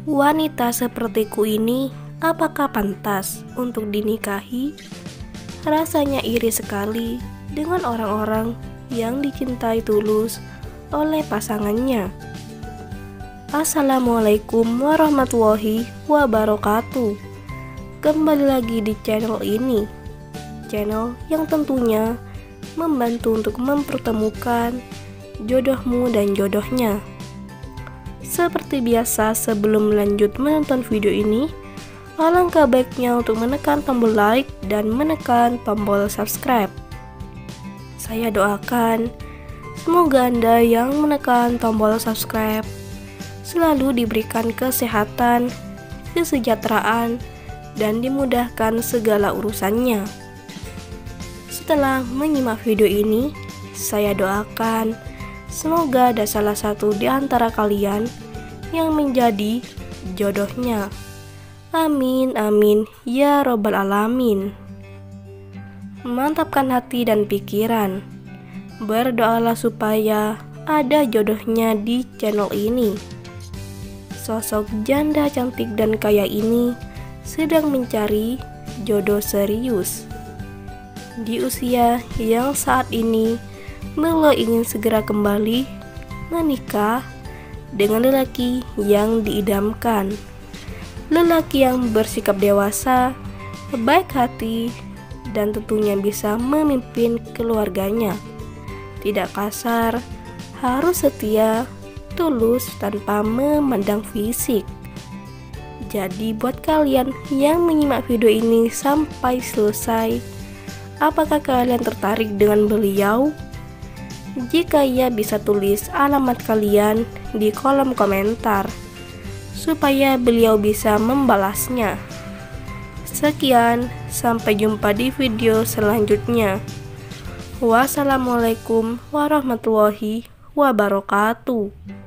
Wanita sepertiku ini, apakah pantas untuk dinikahi? Rasanya iri sekali dengan orang-orang yang dicintai tulus oleh pasangannya. Assalamualaikum warahmatullahi wabarakatuh. Kembali lagi di channel ini, channel yang tentunya membantu untuk mempertemukan jodohmu dan jodohnya. Seperti biasa, sebelum lanjut menonton video ini, alangkah baiknya untuk menekan tombol like dan menekan tombol subscribe. Saya doakan semoga Anda yang menekan tombol subscribe selalu diberikan kesehatan, kesejahteraan, dan dimudahkan segala urusannya. Setelah menyimak video ini, saya doakan semoga ada salah satu di antara kalian yang menjadi jodohnya. Amin amin ya robbal alamin. Mantapkan hati dan pikiran. Berdoalah supaya ada jodohnya di channel ini. Sosok janda cantik dan kaya ini sedang mencari jodoh serius. Di usia yang saat ini, beliau ingin segera kembali menikah dengan lelaki yang diidamkan. Lelaki yang bersikap dewasa, baik hati, dan tentunya bisa memimpin keluarganya. Tidak kasar, harus setia, tulus tanpa memandang fisik. Jadi buat kalian yang menyimak video ini sampai selesai, apakah kalian tertarik dengan beliau? Jika iya, bisa tulis alamat kalian di kolom komentar supaya beliau bisa membalasnya. Sekian, sampai jumpa di video selanjutnya. Wassalamualaikum warahmatullahi wabarakatuh.